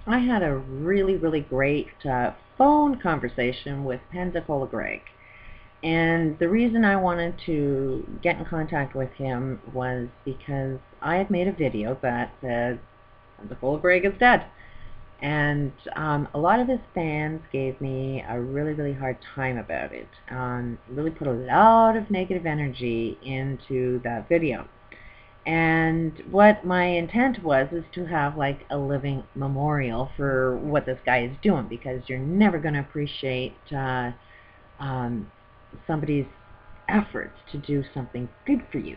I had a really great phone conversation with Pensacola Gregg. And the reason I wanted to get in contact with him was because I had made a video that said Pensacola Gregg is dead. And a lot of his fans gave me a really hard time about it. Really put a lot of negative energy into that video. And what my intent was is to have like a living memorial for what this guy is doing, because you're never going to appreciate somebody's efforts to do something good for you.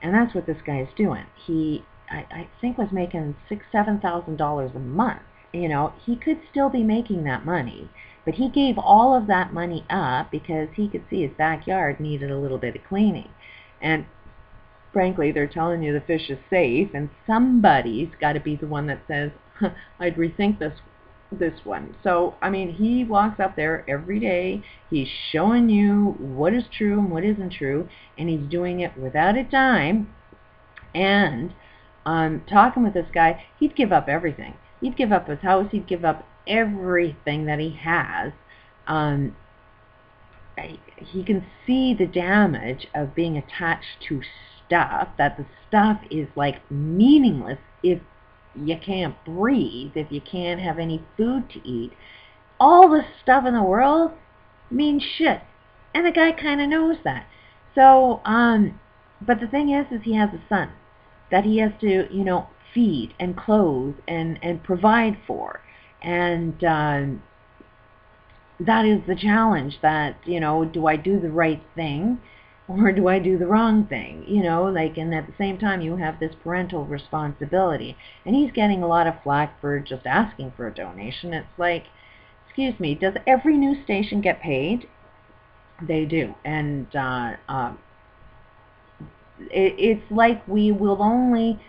And that's what this guy is doing. He, I think, was making $6,000–7,000 a month. You know, he could still be making that money, but he gave all of that money up because he could see his backyard needed a little bit of cleaning. And frankly, they're telling you the fish is safe, and somebody's got to be the one that says, I'd rethink this one. So, I mean, he walks up there every day. He's showing you what is true and what isn't true, and he's doing it without a dime. And talking with this guy, he'd give up everything. He'd give up his house. He'd give up everything that he has. He can see the damage of being attached to stuff, that the stuff is like meaningless if you can't breathe, if you can't have any food to eat. All the stuff in the world means shit, and the guy kind of knows that. So but the thing is he has a son that he has to, you know, feed and clothe and provide for. And that is the challenge, that, you know, do I do the right thing or do I do the wrong thing? You know, like, and at the same time you have this parental responsibility. And he's getting a lot of flack for just asking for a donation. It's like, excuse me, does every news station get paid? They do. And it's like we will only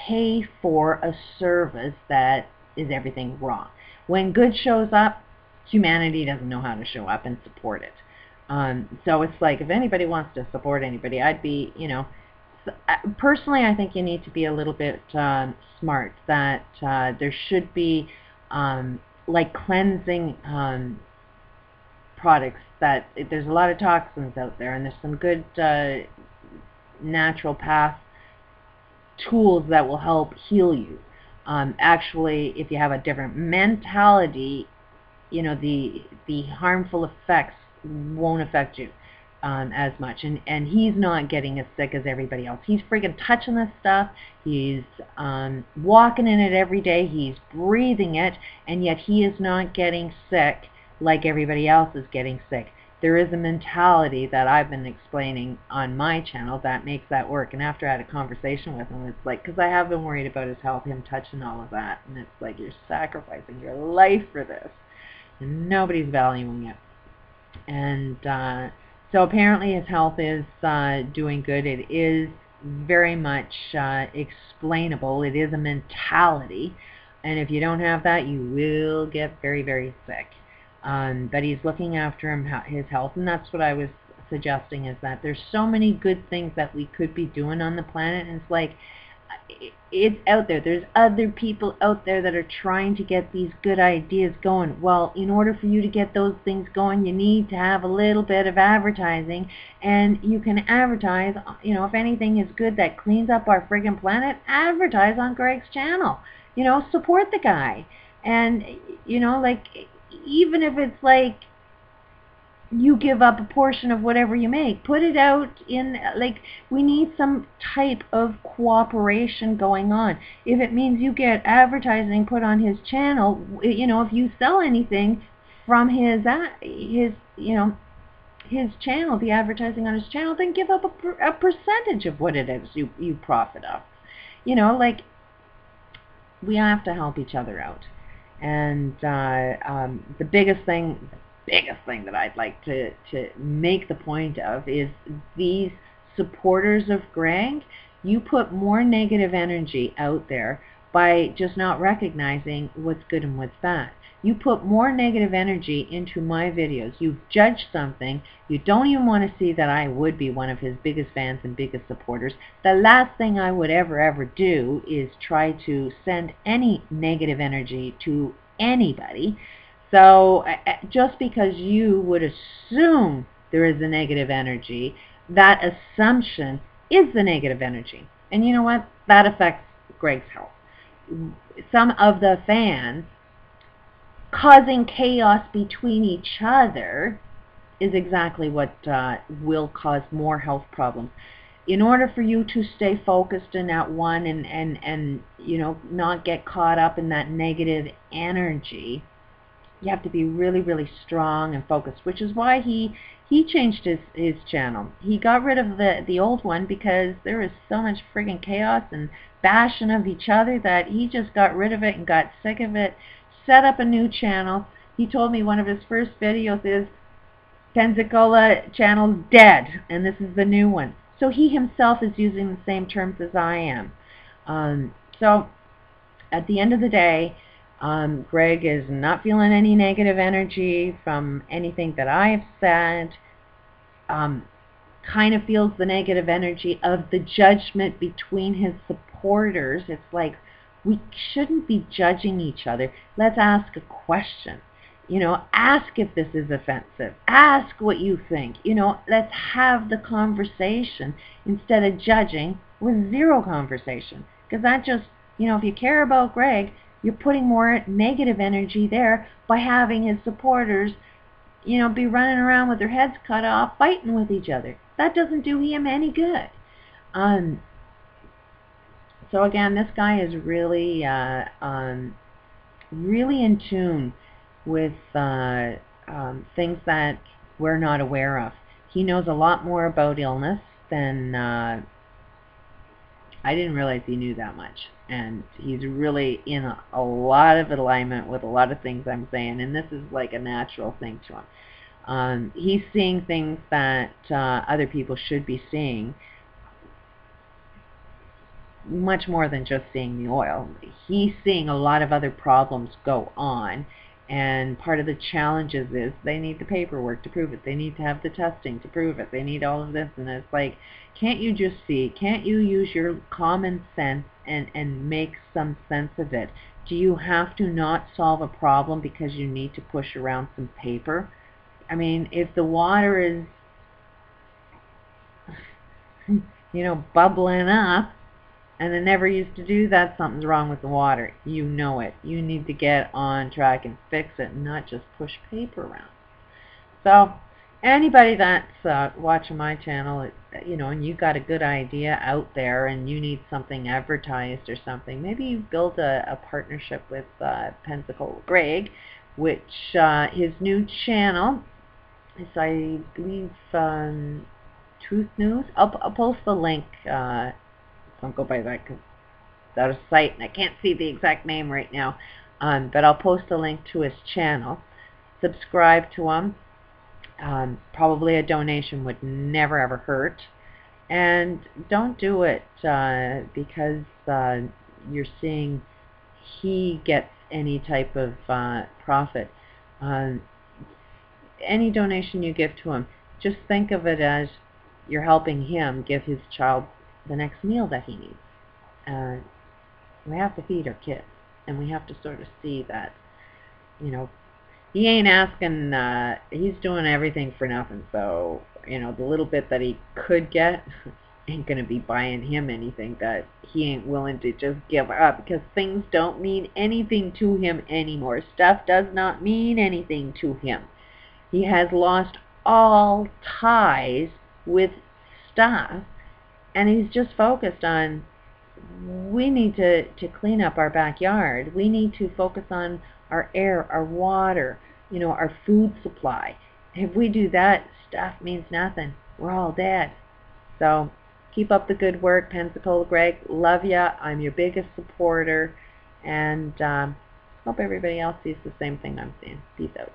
pay for a service that is everything wrong. When good shows up, humanity doesn't know how to show up and support it. So it's like, if anybody wants to support anybody, I'd be, you know, personally, I think you need to be a little bit smart, that there should be like cleansing products, that there's a lot of toxins out there, and there's some good natural path tools that will help heal you. Actually, if you have a different mentality, you know, the harmful effects won't affect you as much. And he's not getting as sick as everybody else. He's freaking touching this stuff. He's walking in it every day. He's breathing it, and yet he is not getting sick like everybody else is getting sick. There is a mentality that I've been explaining on my channel that makes that work. And after I had a conversation with him, it's like, because I have been worried about his health, him touching all of that, and it's like, you're sacrificing your life for this, and nobody's valuing it. And so apparently his health is doing good. It is very much explainable. It is a mentality, and if you don't have that, you will get very sick. But he's looking after his health, and that's what I was suggesting, is that there's so many good things that we could be doing on the planet, and it's like, it's out there. There's other people out there that are trying to get these good ideas going. Well, in order for you to get those things going, you need to have a little bit of advertising, and you can advertise, you know, if anything is good that cleans up our friggin' planet, advertise on Gregg's channel. You know, support the guy. And, you know, like, even if it's like you give up a portion of whatever you make, put it out in, like, we need some type of cooperation going on. If it means you get advertising put on his channel, you know, if you sell anything from his you know, his channel, the advertising on his channel, then give up a percentage of what it is you profit off. You know, like, we have to help each other out. And the biggest thing that I'd like to make the point of is these supporters of Gregg. You put more negative energy out there by just not recognizing what's good and what's bad. You put more negative energy into my videos. You've judged something. You don't even want to see that I would be one of his biggest fans and biggest supporters. The last thing I would ever do is try to send any negative energy to anybody. So just because you would assume there is a negative energy, that assumption is the negative energy. And you know what? That affects Gregg's health. Some of the fans causing chaos between each other is exactly what will cause more health problems. In order for you to stay focused in that one and you know, not get caught up in that negative energy, you have to be really strong and focused, which is why he changed his channel. He got rid of the old one because there was so much friggin' chaos and bashing of each other that he just got rid of it and got sick of it, set up a new channel. He told me one of his first videos is Pensacola channel's dead, and this is the new one. So he himself is using the same terms as I am. So at the end of the day, Gregg is not feeling any negative energy from anything that I've said. Kind of feels the negative energy of the judgment between his supporters. It's like, we shouldn't be judging each other. Let's ask a question. You know, ask if this is offensive. Ask what you think. You know, let's have the conversation instead of judging with zero conversation. Because that just, you know, if you care about Gregg, you're putting more negative energy there by having his supporters, you know, be running around with their heads cut off, fighting with each other. That doesn't do him any good. So again, this guy is really, really in tune with things that we're not aware of. He knows a lot more about illness than I didn't realize he knew that much. And he's really in a lot of alignment with a lot of things I'm saying, and this is like a natural thing to him. He's seeing things that other people should be seeing, much more than just seeing the oil. He's seeing a lot of other problems go on, and part of the challenges is they need the paperwork to prove it. They need to have the testing to prove it. They need all of this, and it's like, can't you just see? Can't you use your common sense and make some sense of it? Do you have to not solve a problem because you need to push around some paper? I mean, if the water is, you know, bubbling up, and it never used to do that, something's wrong with the water. You know it. You need to get on track and fix it, and not just push paper around. So anybody that's watching my channel, you know, and you got a good idea out there and you need something advertised or something, maybe you build a partnership with Pensacola Gregg, which his new channel is, I believe, Truth News. I'll post the link. Don't go by that because that's a site and I can't see the exact name right now. But I'll post a link to his channel. Subscribe to him. Probably a donation would never ever hurt. And don't do it because you're seeing he gets any type of profit. Any donation you give to him, just think of it as you're helping him give his child the next meal that he needs. We have to feed our kids, and we have to sort of see that, you know, he ain't asking, he's doing everything for nothing. So, you know, the little bit that he could get ain't going to be buying him anything that he ain't willing to just give up, because things don't mean anything to him anymore. Stuff does not mean anything to him. He has lost all ties with stuff, and he's just focused on, we need to clean up our backyard. We need to focus on our air, our water, you know, our food supply. If we do that, stuff means nothing. We're all dead. So keep up the good work, Pensacola Gregg. Love ya. I'm your biggest supporter, and hope everybody else sees the same thing I'm seeing. Peace out.